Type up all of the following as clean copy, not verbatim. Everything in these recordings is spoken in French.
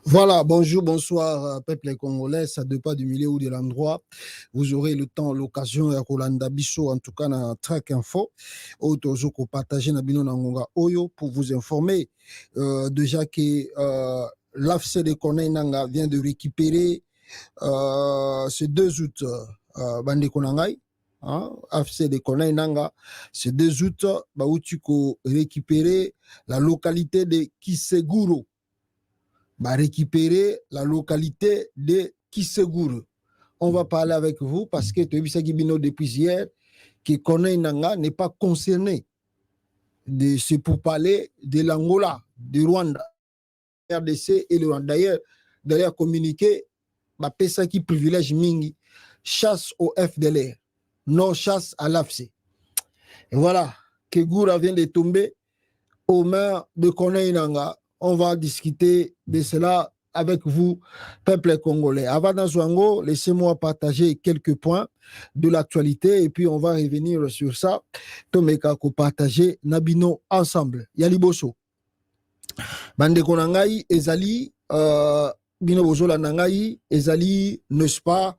Voilà, bonjour, bonsoir, peuple congolais, ça dépend du milieu ou de l'endroit. Vous aurez le temps, l'occasion, à Rolanda Bisso, en tout cas, dans Track Info, pour partager Nabino Nangonga Oyo, pour vous informer déjà que l'AFC de Konei Nanga vient de récupérer ce 2 août, Bande Konangai, AFC de Konei Nanga, ce 2 août, Baoutuko récupérer la localité de Kiseguro. Récupérer la localité de Kiseguru. On va parler avec vous parce que depuis hier que Konei Nanga n'est pas concerné. C'est pour parler de l'Angola, du Rwanda, RDC et le Rwanda. D'ailleurs, communiqué, ça qui privilège Mingi, chasse au FDLR, non chasse à l'AFC. Et voilà, Kegura vient de tomber aux mains de Konei Nanga. On va discuter de cela avec vous, peuple congolais. Avant d'Azwango, laissez-moi partager quelques points de l'actualité et puis on va revenir sur ça. Tomeka ko partager Nabino ensemble. Yaliboso. Bande konangai ezali bino bozola nangai ezali n'est-ce pas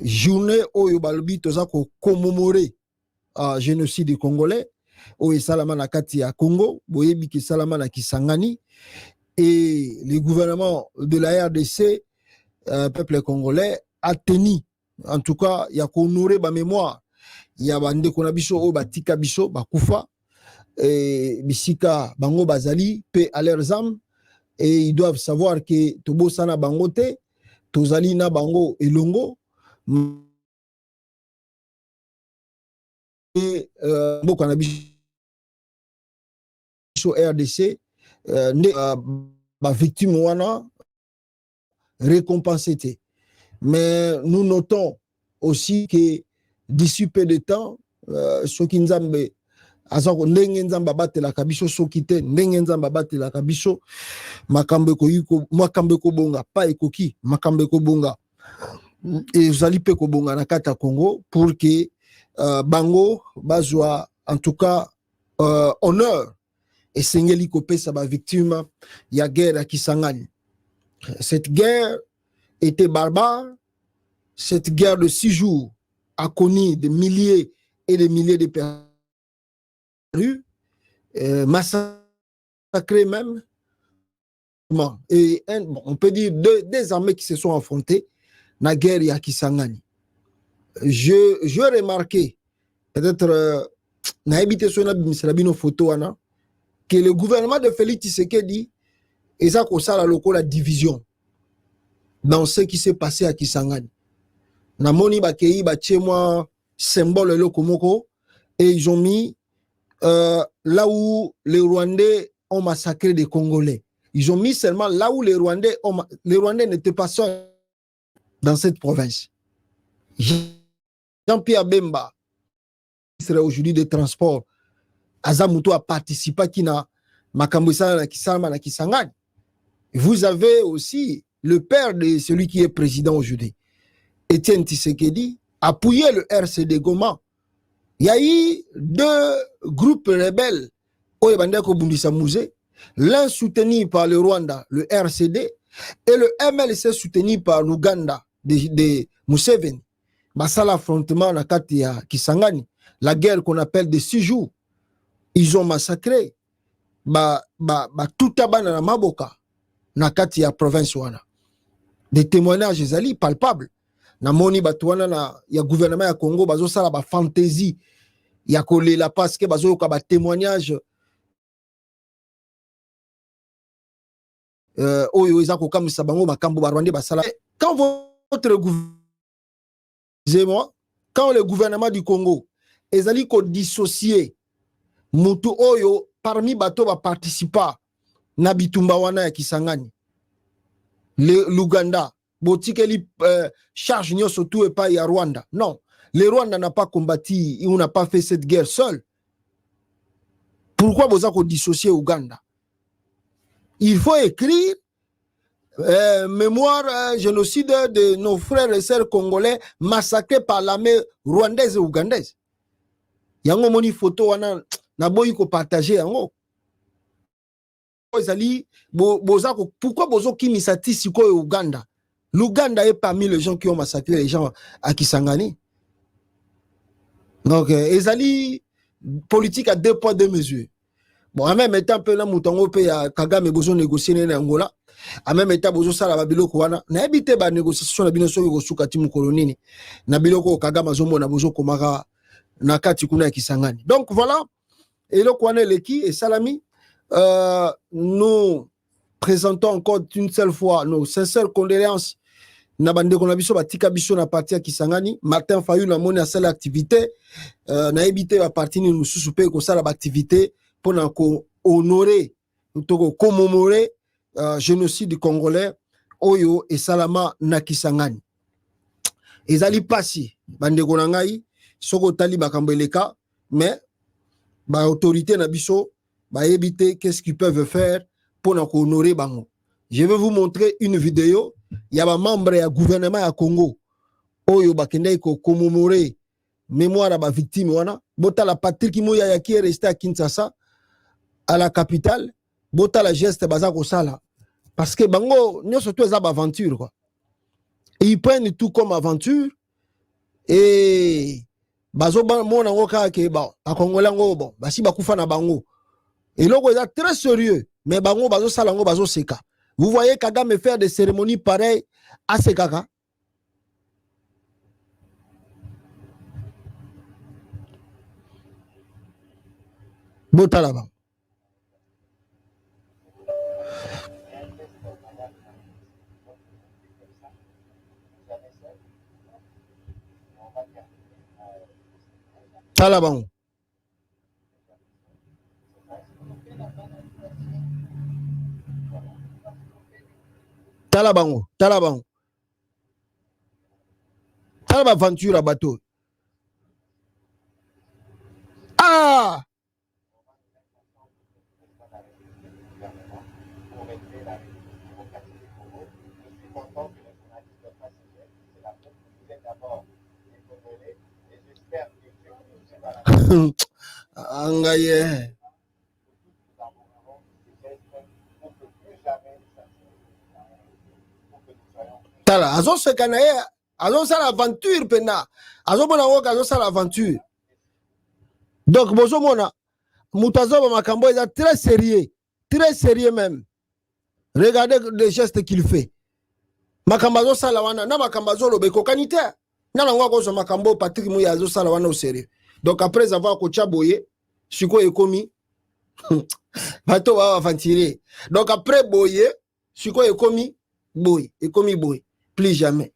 journée oyo balobi toza ko commémorer génocide congolais. Oyo salama na kati ya Congo, boyebi ki salama na Kisangani. Et le gouvernement de la RDC, peuple congolais, a tenu, en tout cas, il y a honoré ma mémoire. Il y a bande konabiso o batika biso bakufa et bisika bango bazali paix à leurs âmes et ils doivent savoir que tobo sana bangote tozali na bango elongo et beaucoup na biso RDC ma victime wana récompensée. Mais nous notons aussi que d'ici peu de temps, ceux qui nous ont azako ndenge nzamba batela kabiso sokite ndenge nzamba batela kabiso makambe ko bonga pa ekoki makambe ko bonga et zali pe ko bonga na kata Congo pour que bango bazwa en tout cas honneur et sengeli kopesa ba victime ya guerre à Kisangani. Cette guerre était barbare. Cette guerre de 6 jours a connu des milliers et des milliers de personnes massacrées même. Et on peut dire des armées qui se sont affrontées dans la guerre à Kisangani. Je remarqué, peut-être, que le gouvernement de Félix Tshisekedi est la division dans ce qui s'est passé à Kisangani. Namoni bakei bachemwa symbole le komoko et ils ont mis là où les Rwandais ont massacré des Congolais. Ils ont mis seulement là où les Rwandais n'étaient pas seuls dans cette province. Jean-Pierre Bemba, ministre aujourd'hui des Transports, Azamuto a participé à Kina Makamboussa na Kisangani. Vous avez aussi le père de celui qui est président aujourd'hui, Étienne Tshisekedi, appuyé le RCD Goma. Il y a eu 2 groupes rebelles, l'un soutenu par le Rwanda, le RCD, et le MLC soutenu par l'Ouganda de Museveni. Ça l'affrontement na kati ya Kisangani, la guerre qu'on appelle de 6 jours. Ils ont massacré tout abana na maboka na kati ya province wana. Des témoignages ezali palpables. Na moni batwana na ya gouvernement ya Congo bazo sala ba fantaisie ya kolela parce que bazo ka ba témoignage oyo ezako comme sabango makambo barwandais basala. Quand votre gouvernement, quand le gouvernement du Congo ezali ko dissocier mutu oyo parmi bato ba participa na bitumba wana ya Kisangani, l'Ouganda botikeli charge nyoso tout et pas ya Rwanda. Non, le Rwanda n'a pas combattu, on n'a pas fait cette guerre seul. Pourquoi vous avez dissocié Ouganda? Il faut écrire mémoire génocide de nos frères et sœurs congolais massacrés par l'armée rwandaise et ougandaise. Yango moni photo wana na boyi ko partager yango. Pourquoi bozo kimisa tisiko e Ouganda? L'Ouganda est parmi les gens qui ont massacré les gens à Kisangani. Donc ezali politique à 2 poids 2 mesures. Bon, en même temps, peu na mutongo pe ya Kagame bozo négocier na Angola. En même temps, bozo sala babiloko wana. Na ebite ba négociation na bino soki ko suka ti mukolo nini. Na biloko Kagame zomo na bozo komaka na kati kuna ya Kisangani. Donc voilà, eloko wana leki et salami, nous présentons encore une seule fois nos sincères condoléances na bande ko na biso batika biso na parti ya Kisangani. Martin Fayulu na moni asala activité na ebite ba parti ni mususu pe ko sala ba activité pour honorer, pour commémorer génocide congolais oyo et salama na Kisangani. Ezali pasi bande ko na ngai soko tali makambo eleka, mais ba autorité na biso ba éviter qu'est-ce qu'ils peuvent faire pour honorer bango. Je vais vous montrer une vidéo. Il y a un membre du gouvernement à Congo oyo bakende ko commémorer mémoire à ba victime wana. Bota la Patrick Moya ya qui est resté à Kinshasa, à la capitale, bota la geste baza ko sala parce que bango nyoso to za ba aventure quoi. Et ils prennent tout comme aventure et bazo ba mona ngoka ke ba akongolais ngo bon basi bakufa na bango. Et loko est très sérieux, mais bango bazo sala ngo bazo seka. Vous voyez Kagame faire des cérémonies pareilles à Sekaka. Bota là-bas. Talabango. Talabango. Talabango. Talaba aventure à bateau. Ah! Angaye. Tala, azo se kanaye, azo sa l'aventure pena. Azo bona woka azo sa l'aventure. Donc bozo mona mutazo ba makambo est très sérieux même. Regardez les gestes qu'il fait. Makambazo sala wana na makambazo lobeko kanite. Na ngwa ko so makambo Patrick Moya azo sala wana au sérieux. Donc après avoir kocha boye, siko ekomi bato va aventurer. Donc après boye, siko ekomi boye, plus jamais.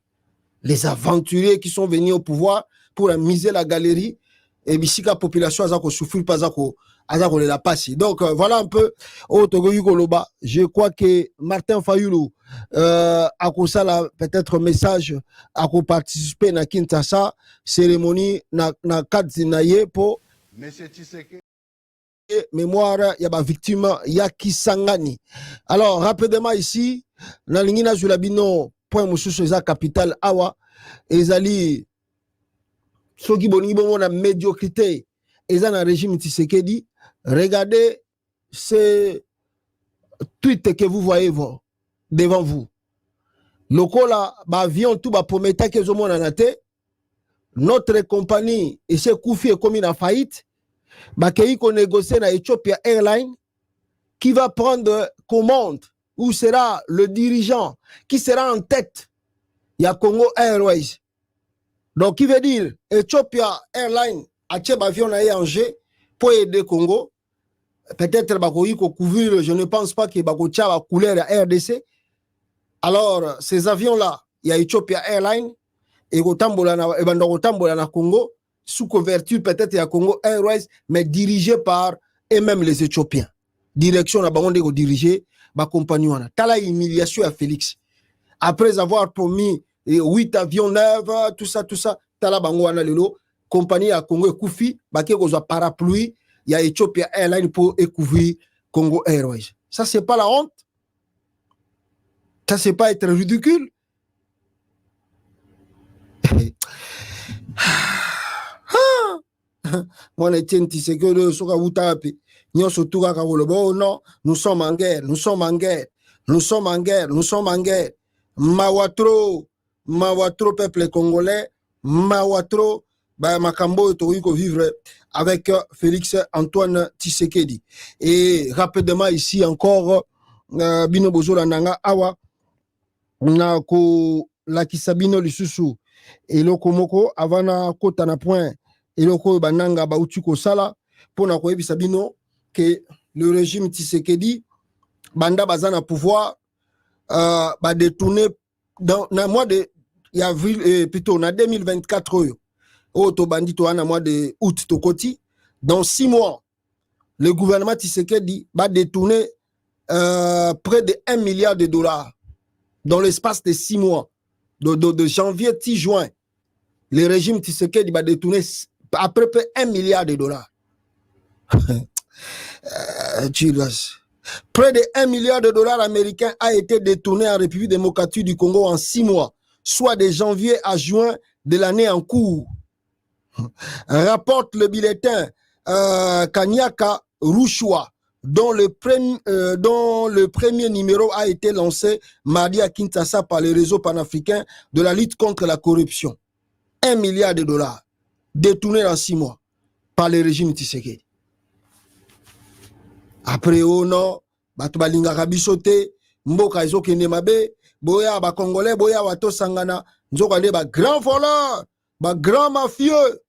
Les aventuriers qui sont venus au pouvoir pour miser la galerie et bisika population azako souffrir pas azako la passe. Donc voilà un peu au Togo Yugoloba. Je crois que Martin Fayulu a ça peut-être message à participer na Kinshasa cérémonie na Kadinaye pour mémoire ya ba victime ya Kisangani. Alors rapidement ici na lingina julabino point mususu za capitale awa ezali soki boningi bongo na médiocrité eza na régime Tshisekedi. Regardez ce tweet que vous voyez devant vous. Lokola ba avion tout ba prometa que zo mona na te. Notre compagnie et chez Koufi est comme une faillite. Bakei ko négocier na Ethiopia Airlines qui va prendre commande, où sera le dirigeant qui sera en tête. Il y a Congo Airways. Donc, qui veut dire Ethiopia Airlines a tché avion à Angers pour aider Congo. peut-être bakoyi ko couvrir, je ne pense pas que bakocha la couleur à RDC. Alors ces avions là, il y a Ethiopia Airlines et kotambola na Congo sous couverture peut-être à Congo Airways, mais dirigé par eux-mêmes les Éthiopiens. Direction la banque de diriger ba compagnie wana. Tala humiliation à Félix. Après avoir promis 8 avions neufs, tout ça, tala bango wana lelo compagnie à Congo et Koufi, baké kozwa parapluie, il y a Ethiopia Airlines pour couvrir Congo Airways. Ça c'est pas la honte. Ça c'est pas être ridicule. Moi, Etienne Tshisekedi, Soka Wutapi, Nyoso Tuga Kagolobo, non, nous sommes en guerre, nous sommes en guerre, nous sommes en guerre, nous sommes en guerre. Mawatro, peuple congolais, Mawatro, bah, Makambo et vivre avec Félix Antoine Tshisekedi. Et rapidement ici encore, Bino Bozola Nanga Awa, Nako Lakisabino Lisusu, et Lokomoko, Avana Kotana Point. Et le bananga bauti ko sala pour na koyebisa bino que le régime Tshisekedi banda bazana pouvoir ba détourner dans na mois de avril plutôt na 2024 to bandi to na mois de août to koti dans 6 mois le gouvernement Tshisekedi va détourner près de 1 milliard de dollars dans l'espace de 6 mois de janvier à juin. Le régime Tshisekedi va détourner à peu près 1 milliard de dollars. Près de 1 milliard de dollars américains a été détourné en République démocratique du Congo en 6 mois, soit de janvier à juin de l'année en cours. Rapporte le bulletin Kanyaka Rushwa, dont le premier numéro a été lancé mardi à Kinshasa par le réseau panafricain de la lutte contre la corruption. 1 milliard de dollars. Détourné en 6 mois par le régime Tshisekedi. Après, oh non, Batubalinga Kabisote, Mboka Izokene Mabe, Boya ba Congolais, Boya Wato Sangana, Nzokane ba grand voleur, ba grand mafieux,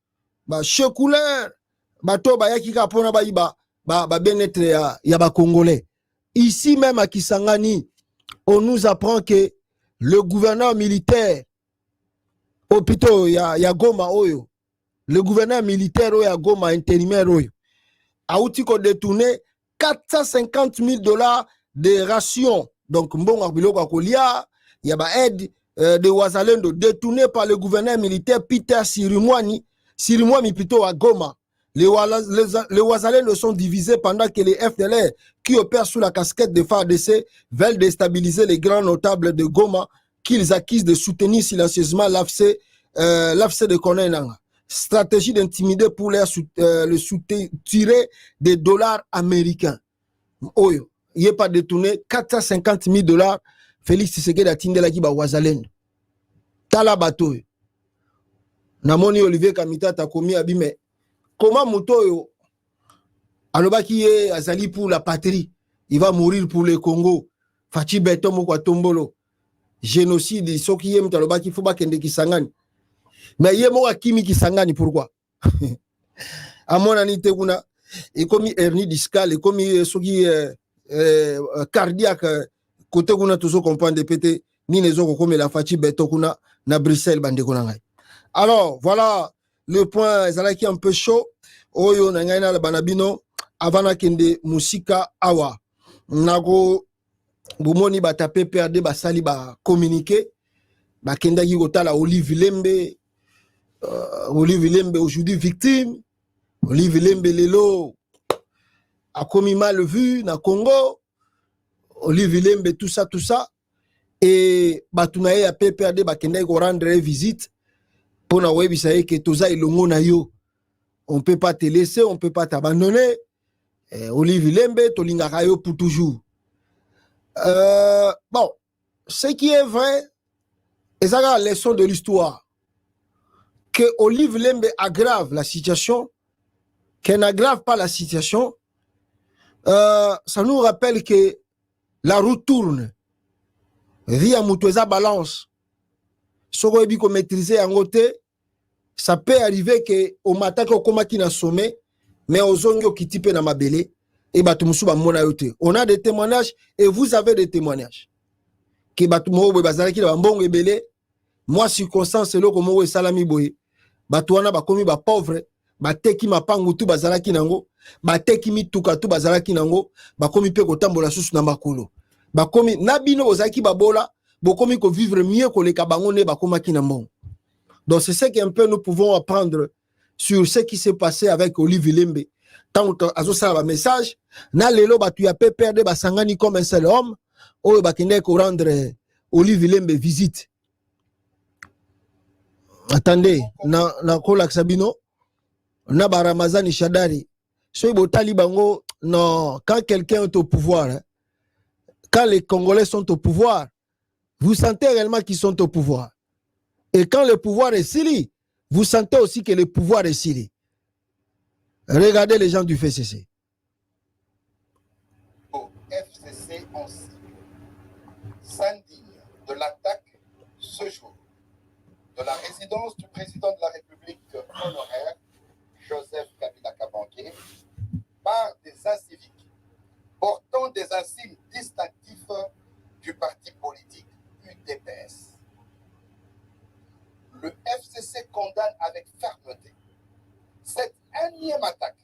ba checouleur, Bato Bayakika Pona Baïba, ba Benetre ya ba Congolais. Ici même à Kisangani, on nous apprend que le gouverneur militaire, plutôt ya Goma Oyo, le gouverneur militaire à Goma intérimaire a outil qu'on détourné 450 000 dollars de rations. Donc, mbonga biloko kolia, il y a aide de Wazalendo détourné par le gouverneur militaire Peter Sirimwani plutôt à Goma. Les Wazalendo sont divisés pendant que les FDLR qui opèrent sous la casquette de FARDC veulent déstabiliser les grands notables de Goma qu'ils accusent de soutenir silencieusement l'AFC de Konenanga. Stratégie d'intimider pour le tirer des dollars américains. Oyo, il n'est pas détourné 450 000 dollars. Félix Tshisekedi a tindé la kiba Wazalendo. Tala bato. Namoni Olivier Kamita ta komi abime. Comment Mutoyo alobaki azali pour la patrie, il va mourir pour le Congo. Fachi beto moko tombolo. Génocide soki yem talobaki faut ba kende Kisangani. Mais il y a Kimi Kisangani, pourquoi? À mon avis, et comme hernie discale, et comme cardiaque, côté qu'on a toujours compris de péter, ni les autres comme la fatigue béton qu'on a na Bruxelles, bande. Alors, voilà le point, qui est un peu chaud. Oyo nangana la banabino, avant kende musika awa. Nago, bumoni ba tape PRD, ba sali ba communiquer, ba kenda yigota la Olive Lembe. Olive Lembe aujourd'hui victime. Olive Lembe lelo a commis mal vu na Congo. Olive Lembe tout ça. Et batunaye a PPRD bakende ko rendre visite pour na webisa que toza ilongo na yo. On peut pas te laisser, on peut pas t'abandonner. Olive Lembe tolingaka yo pour toujours. Bon, ce qui est vrai, c'est la leçon de l'histoire. Que Olive Lembe aggrave la situation, qu'elle n'aggrave pas la situation, ça nous rappelle que la roue tourne. Via Moutoueza balance. Soko ebi ko maîtriser en côté, ça peut arriver que au matin ko koma ki na sommet, mais aux ongo ki type na mabele, et Batumusuba Mona Yote. On a des témoignages et vous avez des témoignages. Que Batumo Bazaraki Bambong et Belé, moi, circonstance, c'est là que Salami Boye. Batouana Bakomi ba pauvre, Bateki Mapangutu Bazaraki Nango, Bateki Mitukatu Bazaraki Nango, Bakomi Peko Tambola Sus Namakolo. Bakomi Nabino Ozaki Babola, Bokomi ko vivre mieux que les Kabangone Bakoma Kinamon. Donc c'est ce qu'un peu nous pouvons apprendre sur ce qui s'est passé avec Olivier Lembe. Tant que Azosa un message, na lelo batu ya pe perdre basangani comme un seul homme, ou bakinde ko rendre Olivier Lembe visite. Attendez, na kola Sabino, na baramazani Shadari. Soy botali bango, non, quand quelqu'un est au pouvoir, hein, quand les Congolais sont au pouvoir, vous sentez réellement qu'ils sont au pouvoir. Et quand le pouvoir est scellé, vous sentez aussi que le pouvoir est scellé. Regardez les gens du FCC. Au FCC en s'indigne de l'attaque ce jour de la résidence du président de la République honoraire, Joseph Kabila Kabange, par des inciviques portant des insignes distinctifs du parti politique UDPS. Le FCC condamne avec fermeté cette énième attaque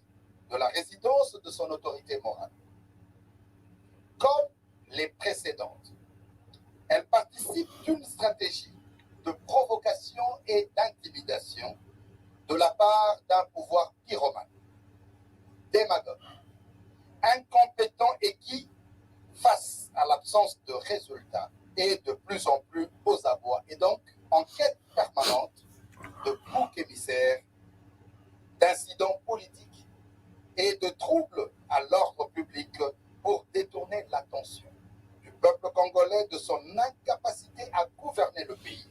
de la résidence de son autorité morale. Comme les précédentes, elle participe d'une stratégie de provocation et d'intimidation de la part d'un pouvoir pyromane, démagogue, incompétent et qui, face à l'absence de résultats, est de plus en plus aux abois et donc en quête permanente de boucs émissaires, d'incidents politiques et de troubles à l'ordre public pour détourner l'attention du peuple congolais de son incapacité à gouverner le pays,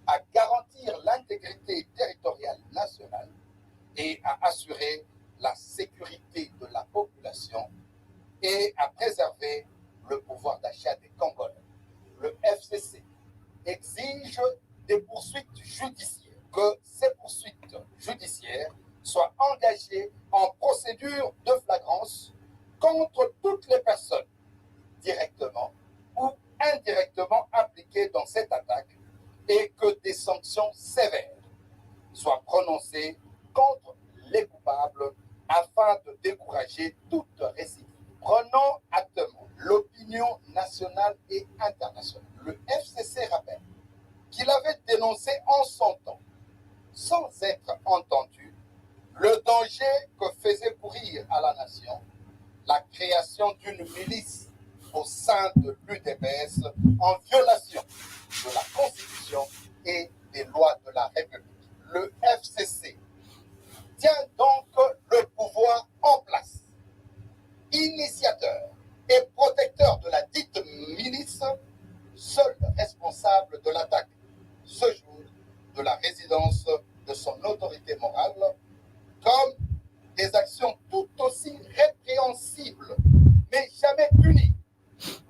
à garantir l'intégrité territoriale nationale et à assurer la sécurité de la population et à préserver le pouvoir d'achat des Congolais. Le FCC exige des poursuites judiciaires, que ces poursuites judiciaires soient engagées en procédure de flagrance contre toutes les personnes directement ou indirectement impliquées dans cette attaque et que des sanctions sévères soient prononcées contre les coupables afin de décourager toute récidive. Prenons actement l'opinion nationale et internationale. Le FCC rappelle qu'il avait dénoncé en son temps, sans être entendu, le danger que faisait courir à la nation la création d'une milice au sein de l'UDPS en violation de la Constitution et des lois de la République. Le FCC tient donc le pouvoir en place, initiateur et protecteur de la dite milice, seul responsable de l'attaque ce jour de la résidence de son autorité morale, comme des actions tout aussi répréhensibles, mais jamais punies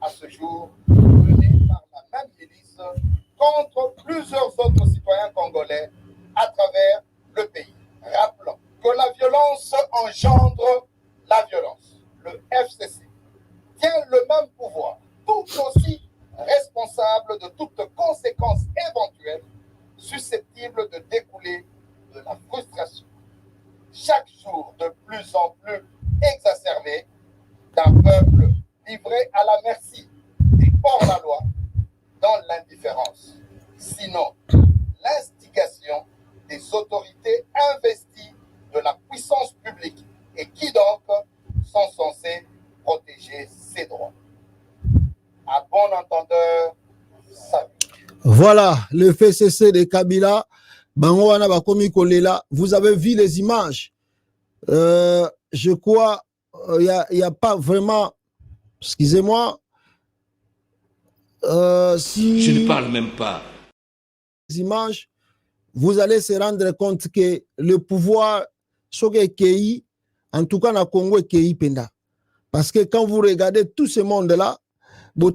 à ce jour, menées par la même milice contre plusieurs autres citoyens congolais à travers le pays. Rappelons que la violence engendre la violence. Le FCC tient le même pouvoir, tout aussi responsable de toute conséquence éventuelle susceptible de découler de la frustration, chaque jour de plus en plus exacerbée, d'un peuple livré à la merci et hors-la-loi dans l'indifférence, sinon l'instigation des autorités investies de la puissance publique et qui donc sont censées protéger ses droits. À bon entendeur, salut. Voilà, le FCC de Kabila, Bangoana Bakomi Kolela, vous avez vu les images. Je crois, il n'y a pas vraiment, excusez-moi, si... Je ne parle même pas. Les images, vous allez se rendre compte que le pouvoir, en tout cas, na Congo est penda. Parce que quand vous regardez tout ce monde-là, vous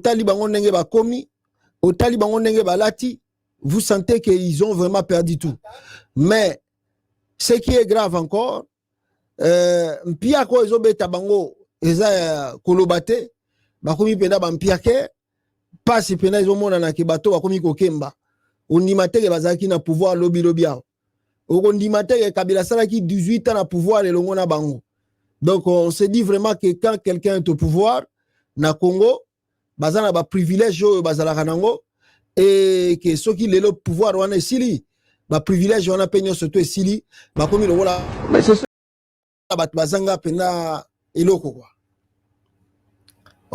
sentez qu'ils ont vraiment perdu tout. Mais ce qui est grave encore, eza kolobate bakomi penda bampiake pasi penda ezomona na ke bato bakomi kokemba ondima teke bazalaki na pouvoir lobi awo okondima teke Kabila salaki 18 ans na pouvoir elongo na bango. Donc on se dit vraiment que quand quelqu'un est au pouvoir na Congo bazana ba privilège bazala kanango et que ceux qui le pouvoir wana esili ba privilège wana penyo surtout esili bakomi lokola mais c'est ça bazanga pena eloko quoi.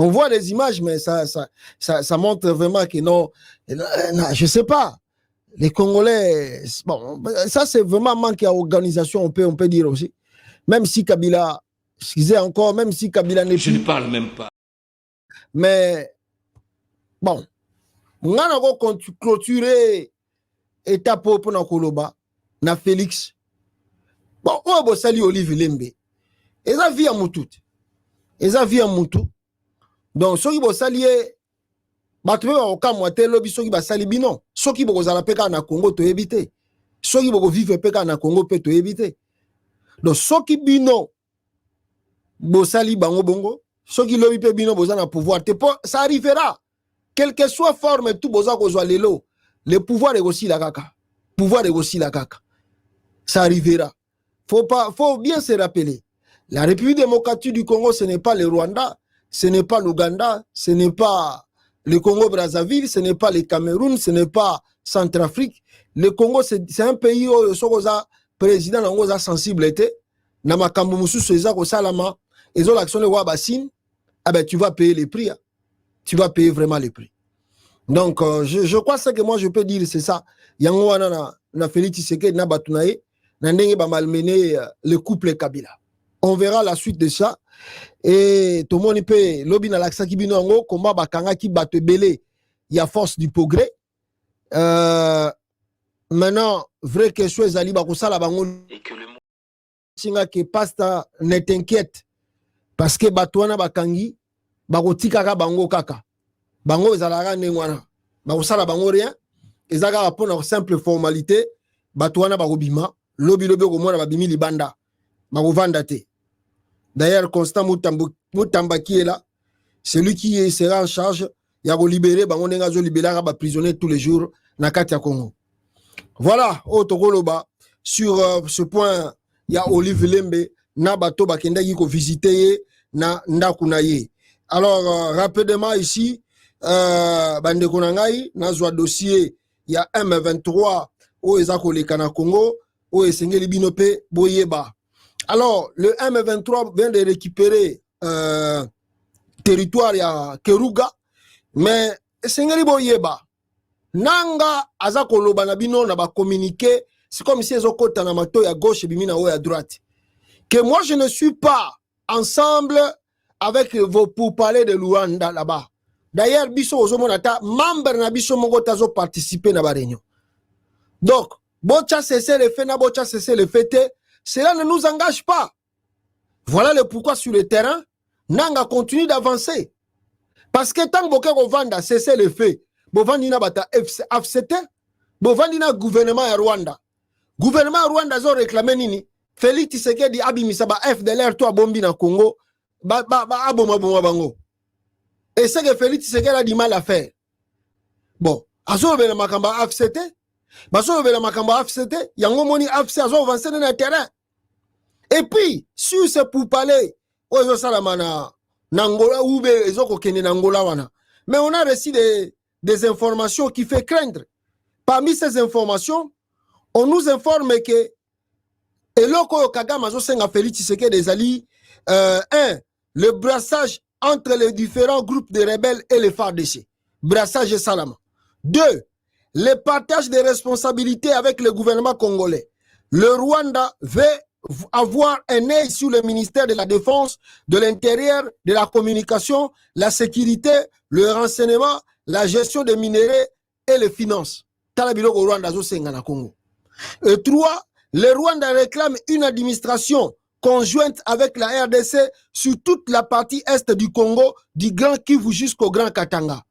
On voit les images, mais ça montre vraiment que non, je sais pas. Les Congolais, bon, ça c'est vraiment manque d'organisation, on peut dire aussi. Même si Kabila, excusez encore, même si Kabila n'est plus. Je ne parle même pas. Mais, bon, on a clôturé étape pour na Koloba, na Félix. Bon, on a sali Olive Lembe. Et ça vit à Moutout. Et ça vit à Moutout. Donc, ceux qui vont s'allier, battre au Kamwate, lobby, ceux qui vont s'allier, non. Ceux qui vont s'allier na Congo, te éviter. Ceux qui vont vivre na Congo, peut te éviter. Donc, ceux qui bino, vont s'allier bango bongo, ceux qui lobby pe bino, vont na pouvoir. Ça arrivera. Quelle que soit forme, tout besoin qu'on soit l'élo. Le pouvoir est aussi la caca. Pouvoir est aussi la caca. Ça arrivera. Faut bien se rappeler. La République démocratique du Congo, ce n'est pas le Rwanda. Ce n'est pas l'Ouganda, ce n'est pas le Congo-Brazzaville, ce n'est pas le Cameroun, ce n'est pas Centrafrique. Le Congo, c'est un pays où le président a sensible été. Namakambu Moussou, Salama, et l'action de Wabassine, ah ben tu vas payer les prix. Hein. Tu vas payer vraiment les prix. Donc, je crois que ce que moi je peux dire, c'est ça. Yango na Félix Tshisekedi na Batunaye, na ndenge ba malmené le couple Kabila. On verra la suite de ça. Et tout le monde peut lobby na laksa ki bino ngo combat bakanga ki batte belé ya force du progrès. Maintenant vrai question ezali ba kosala bango et que le singa que pasta ne t'inquiète parce que batwana bakangi bakotika ka bango kaka bango ezalaka ndengwana ba kosala bango rien ezaka pona simple formalité batwana bakobima lobby ko mona babimi libanda bakovanda te. D'ailleurs, Constant Moutamba qui est là, c'est lui qui sera en charge. Il a libéré, libérer les prisonniers tous les jours dans Katia Congo. Voilà, sur ce point, il y a Olive Lembe, na bato bakenda qui visiter na ndakunaye. Alors, rapidement ici, bande konangai, na zwa dossier, il y a M23 au ezako le Kana Congo, au esengeli binope boyeba. Alors, le M23 vient de récupérer territoire à Keruga, mais Sengeli Boyeba, Nanga Azakolo Banabino n'a pas communiqué, c'est comme si ils ont côté à gauche et Bimina à droite. Que moi je ne suis pas ensemble avec vos pourparlers de Luanda là-bas. D'ailleurs, Bisso Ozomonata, membre na Bisso Mongotazo participer à la réunion. Donc, Bocha cessé le fait, na Bocha cessé le fait. Cela ne nous engage pas. Voilà le pourquoi sur le terrain, Nanga continue d'avancer. Parce que tant que Bovanda cessé le fait, Bovandina bata FCT, Bovandina gouvernement à Rwanda. Gouvernement à Rwanda a réclamé nini. Félix Tshisekedi abimisa ba FDLR to bombi na Congo, aboma bango. Et c'est que Félix Tshisekedi a du mal à faire. Bon, azo bela makamba FCT. Baso vela makamba FCT, yango moni FC azo avancer dans le terrain. Et puis, sur ce pourparlers, ozo salamana Nangola ou ezoko kene Nangola wana. Mais on a reçu des informations qui fait craindre. Parmi ces informations, on nous informe que eloko Kagame azo senga Félix Tshisekedi des alliés le brassage entre les différents groupes de rebelles et les FARDC. Brassage et Salama. 2. Le partage des responsabilités avec le gouvernement congolais. Le Rwanda veut avoir un œil sur le ministère de la Défense, de l'Intérieur, de la Communication, la sécurité, le renseignement, la gestion des minéraux et les finances. Et 3. Le Rwanda réclame une administration conjointe avec la RDC sur toute la partie est du Congo, du Grand Kivu jusqu'au Grand Katanga.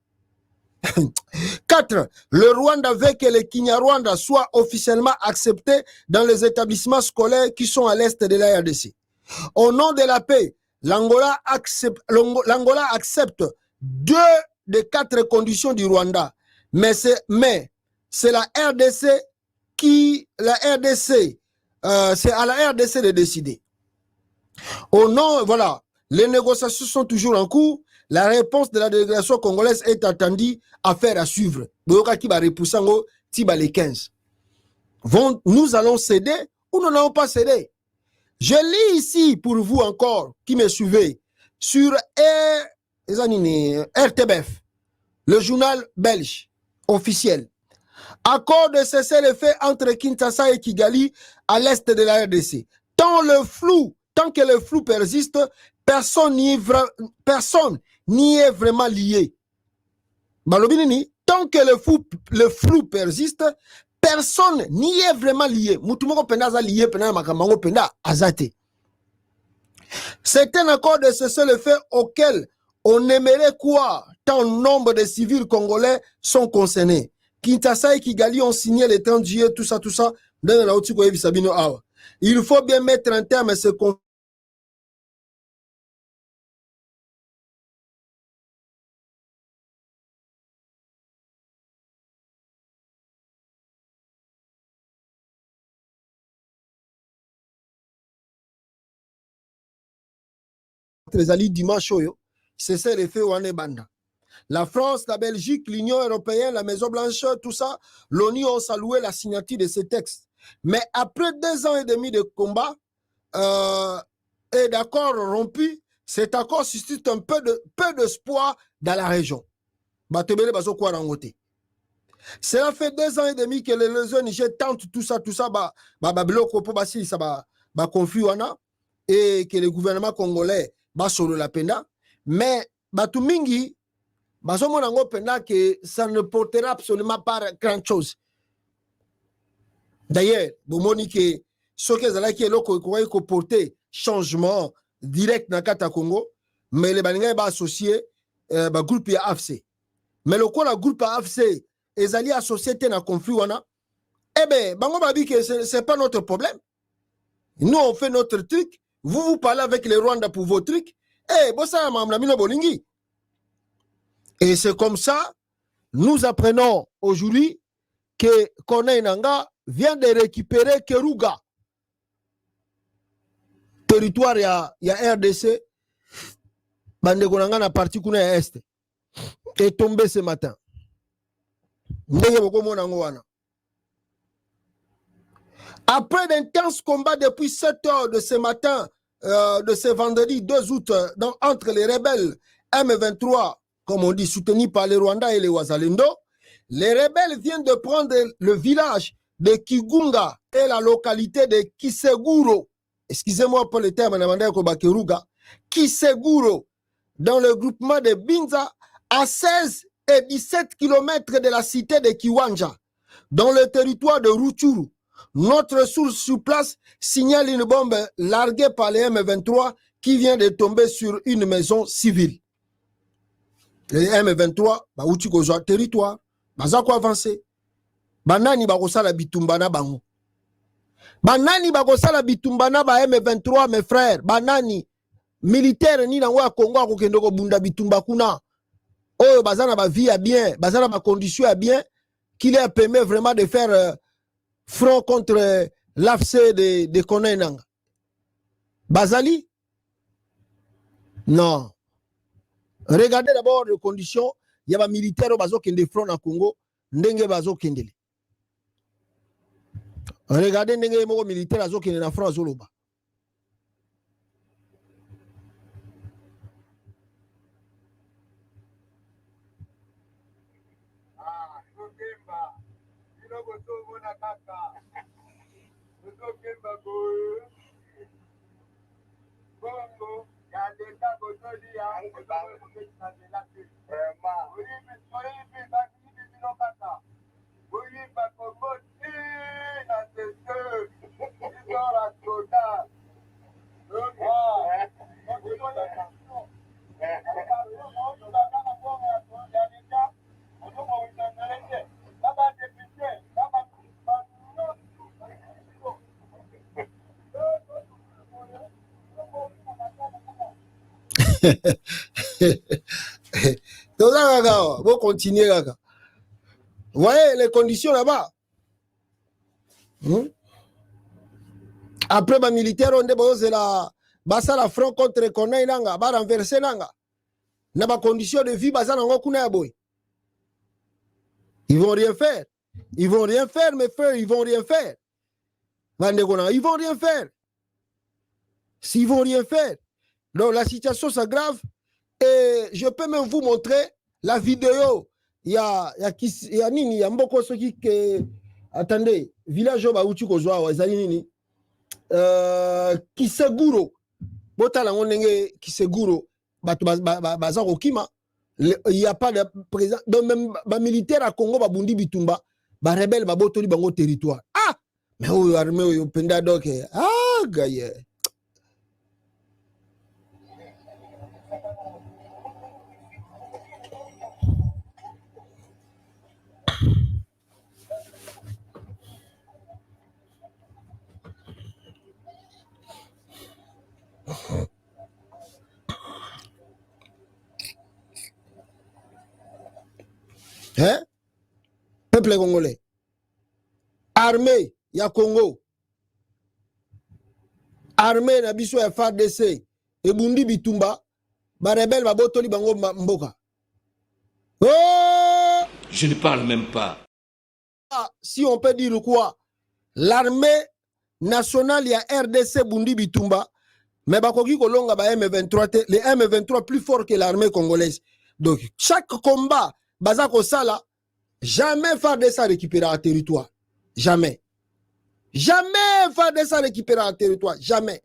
4. Le Rwanda veut que le Kinyarwanda soit officiellement accepté dans les établissements scolaires qui sont à l'est de la RDC. Au nom de la paix, l'Angola accepte 2 des 4 conditions du Rwanda. Mais c'est la RDC c'est à la RDC de décider. Au nom, voilà, les négociations sont toujours en cours. La réponse de la délégation congolaise est attendue, affaire à suivre. Les 15. Nous allons céder ou nous n'allons pas céder. Je lis ici pour vous encore, qui me suivez, sur RTBF, le journal belge officiel. Accord de cesser le feu entre Kinshasa et Kigali à l'est de la RDC. Tant que le flou persiste, personne n'y est vraiment lié. Balobinini, tant que le flou persiste, personne n'y est vraiment lié. C'est un accord de cesser le feu auquel on aimerait croire tant nombre de civils congolais sont concernés. Kinshasa et Kigali ont signé le 30 juillet, tout ça. Il faut bien mettre un terme à ce conflit. Les alliés dimanche, c'est le fait Wane Banda. La France, la Belgique, l'Union européenne, la Maison Blanche, tout ça, l'ONU ont salué la signature de ces textes. Mais après 2 ans et demi de combat et d'accords rompus, cet accord suscite un peu d'espoir dans la région. Cela fait 2 ans et demi que les réseaux Niger tentent tout ça, et que le gouvernement congolais va sur la pena. Mais Batumingi, que ça ne portera absolument pas grand chose. D'ailleurs, que ce que porter changement direct dans le Congo, mais les Balinga va associer le groupe AFC. Mais le groupe AFC est allié à société dans le conflit, eh bien, Bango m'a dit que ce n'est pas notre problème. Nous, on fait notre truc. Vous parlez avec les Rwandais pour vos trucs. Eh, bossa mamlamino bolingi. Et c'est comme ça, nous apprenons aujourd'hui que Corneille Nangaa vient de récupérer Keruga, territoire il y a RDC, Bandeko Nangaa na partie kuna ya Est, est tombé ce matin. Après d'intenses combats depuis 7 heures de ce matin, de ce vendredi 2 août, entre les rebelles M23, comme on dit, soutenus par les Rwandais et les Wazalendo, les rebelles viennent de prendre le village de Kigunga et la localité de Kiseguro. Excusez-moi pour le terme, Kiseguro, dans le groupement de Binza, à 16 et 17 km de la cité de Kiwanja, dans le territoire de Rutshuru. Notre source sur place signale une bombe larguée par les M23 qui vient de tomber sur une maison civile. Les M23, Uchi Gozoa territoire, Bazako avancé. Banani Bagosala Bitumbana Bango. Banani Bagosala Bitumbana ba M23, mes frères. Banani, militaire ni na wa Congo Akokendoko Bunda Bitumba Kuna. Oh, Bazana ba vie à bien, Bazana ba condition à bien, qui leur permet vraiment de faire front contre l'AFC de Corneille Nangaa. Bazali? Non. Regardez d'abord les conditions. Il y a des militaires qui ont des fronts en Congo. Regardez les militaires qui ont des fronts en Zoloba. Vous continuez là. Vous voyez les conditions là-bas. Après, les militaires ont déposé la front contre Kona Inanga, ba renverser Nanga. N'a pas condition de vie, basa nango kuna boy. Ils vont rien faire. Ils vont rien faire, mes frères, ils vont rien faire. Ils vont rien faire. S'ils vont rien faire. Donc la situation s'aggrave. Et je peux même vous montrer la vidéo. Il y a Nini, il y a beaucoup ceux qui. Attendez, village Baouti Kozwa, Nini. Kiseguro. Botala ngonenge Kiseguro. Bazar Okima. Il n'y a pas de président. Donc même les militaires à Congo, Babundi Bitumba, les rebelles, les botoli bango territoire. Ah! Mais où armée, où penda donc. Ah, gaye. Hein? Peuple congolais. Armée, il y a Congo. Armée, na biso ya FARDC. Et Bundi Bitumba. Ba rebelle, ba botoli bango mboka. Oh! Je ne parle même pas. Si on peut dire quoi? L'armée nationale, il y a RDC Bundi Bitumba. Mais bakoki kolonga ba M23, les M23 plus forts que l'armée congolaise. Donc, chaque combat, Bazako Sala, jamais FARDC récupérera un territoire. Jamais. Jamais FARDC récupérera un territoire. Jamais.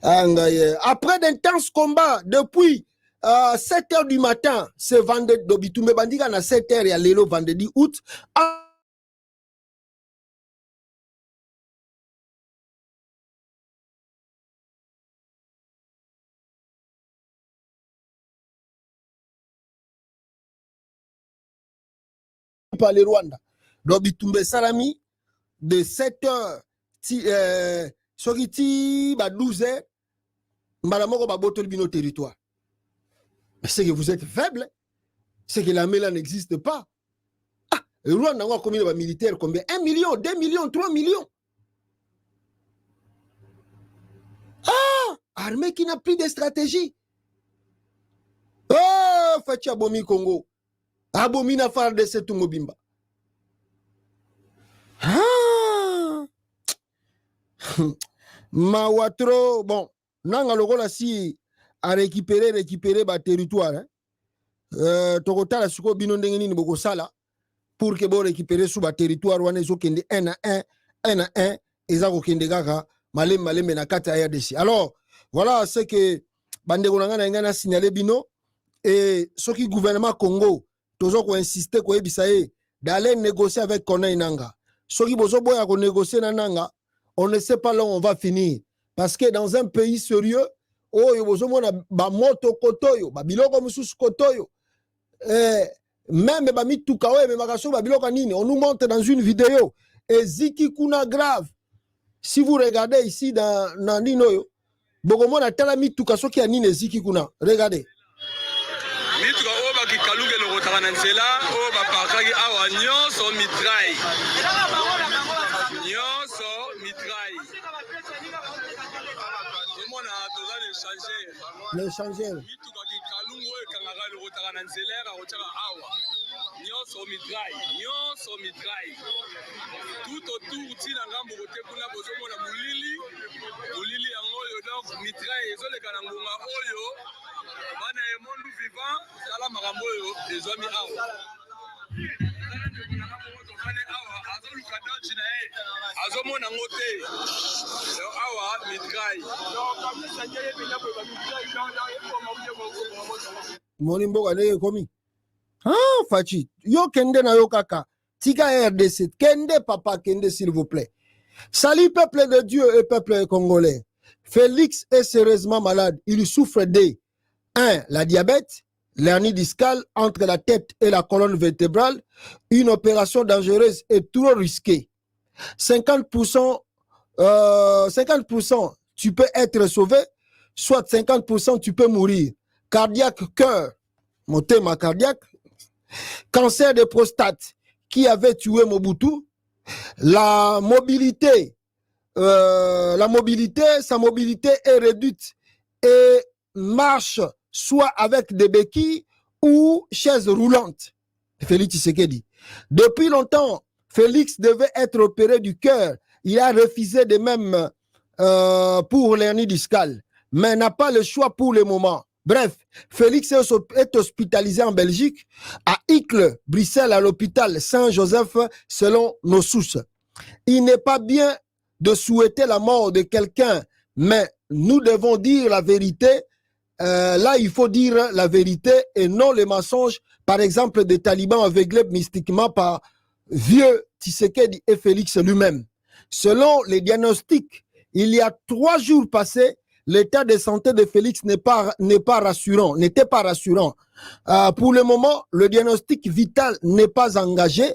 Après d'intenses combats, depuis 7 h du matin, ce vendredi, Bitumbe Bandiga à 7 h, il y a l'élo vendredi août. Par le Rwanda. Donc, Bitumbe Salami, de 7 h, Sogiti, 12 h, Malamoko Baboto Bino territoire. C'est que vous êtes faible, c'est que l'armée là n'existe pas. Ah, le Rwanda a combien de militaires? Combien? 1 million, 2 millions, 3 millions. Ah, armée qui n'a plus de stratégie. Oh, Fachi Abomi Congo. Abomi na FARDC Tumobimba. Ah! Mawatro, bon, nanga lokola si a récupérer ba territoire. Tokota la suko bino ndenge nini boko sala pour que bo récupérer sous ba territoire wana zo kende 1 à 1 eza ko kende kaka malembe na kata ya RDC. Alors, voilà ce que bandeko nanga na ngana signaler bino et ce qui gouvernement Congo tozo ko insister ko ebisa d'aller négocier avec Kona Inanga. Ce qui bozo boya ko négocier na nanga, on ne sait pas là où on va finir parce que dans un pays sérieux, oh yo bozo mona ba moto kotoyo, ba biloko mususu kotoyo. Même ba mituka we me makaso ba biloko nini, on nous montre dans une vidéo et ziki kuna grave. Si vous regardez ici dans Nanoyo, Bogomona tala mituka soki ya nini ziki kuna, regardez. Mituka oba ki kalunge lo kotaka na nzela oba pakaki awa nyonso mitrai. Nyonso mitrai. Omona toza le changer. Mituka ki kalungo e kangaka lo kotaka na nzela ka kotaka awa. Nyonso mitrai. Tout autour tina ngambo kote kuna bozomona mulili yango yo donc mitrai ezoleka na ngonga oyo bana e monde vivant sala makambo oyo ezwami awa azomona ngo te awa mitrai moni mboka ndenge komi. Ah, Fachi, yo kende na yo kaka. Tika RDC, kende papa, kende s'il vous plaît. Salut peuple de Dieu et peuple congolais. Félix est sérieusement malade. Il souffre de 1. La diabète, l'hernie discale entre la tête et la colonne vertébrale. Une opération dangereuse et trop risquée. 50%, tu peux être sauvé, soit 50%, tu peux mourir. Cardiaque, cœur, mon thème cardiaque, cancer de prostate qui avait tué Mobutu, sa mobilité est réduite et marche soit avec des béquilles ou chaises roulantes. Félix Tshisekedi. Depuis longtemps, Félix devait être opéré du cœur. Il a refusé de même pour l'hernie discale, mais n'a pas le choix pour le moment. Bref, Félix est hospitalisé en Belgique, à Icles, Bruxelles, à l'hôpital Saint-Joseph, selon nos sources. Il n'est pas bien de souhaiter la mort de quelqu'un, mais nous devons dire la vérité. Là, il faut dire la vérité et non les mensonges, par exemple, des talibans aveuglés mystiquement par vieux Tshisekedi et Félix lui-même. Selon les diagnostics, il y a 3 jours passés, l'état de santé de Félix n'était pas rassurant. Pour le moment, le diagnostic vital n'est pas engagé.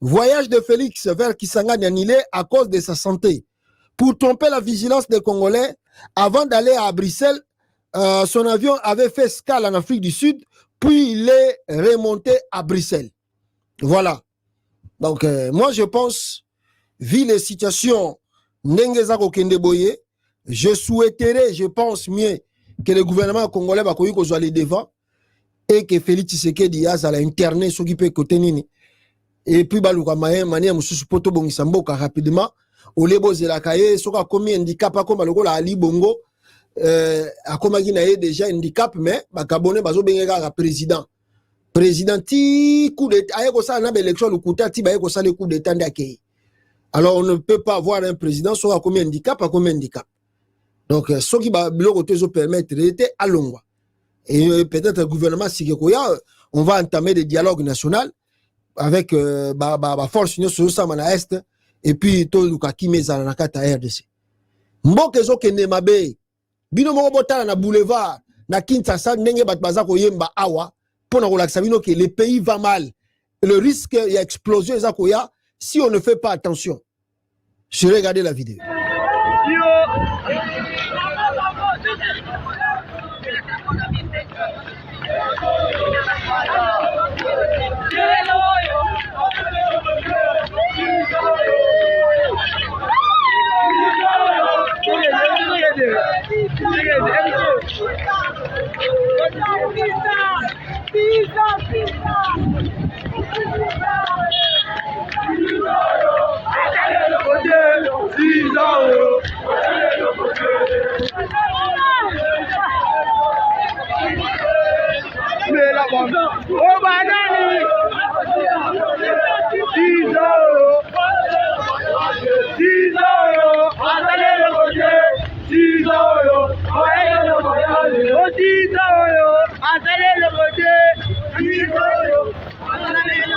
Voyage de Félix vers Kisangani annulé à cause de sa santé. Pour tromper la vigilance des Congolais, avant d'aller à Bruxelles, son avion avait fait escale en Afrique du Sud, puis il est remonté à Bruxelles. Voilà. Donc, moi, je pense, vu les situations, je souhaiterais, je pense mieux que le gouvernement congolais va soit les devant et que Félix Tshisekedi a interné ce qui peut côté nini. Et puis, baluka manière mususu poto bongisa mboka rapidement. Olebo zelakaye soka komi handicap akoma lokola Ali Bongo akoma kinaye déjà handicap mais bakabone bazo bengeka président ti coup d'état ayeko ça na élection lukuta ti bayeko ça le coup d'état ndake. Alors on ne peut pas avoir un président soka komi handicap. Donc ce qui va biloko tezo permettre était à longwa. Et peut-être le gouvernement Sikekoya on va entamer des dialogues nationaux avec force union sur Samana Est et puis tout le kakimeza na kata RDC. Mboke zo kende mabe bino moko botala na boulevard na Kinshasa ndenge bat baza koyemba awa pona kolakisa bino que le pays va mal. Le risque y a explosion eza koya si on ne fait pas attention. Je regardez la vidéo. Allez le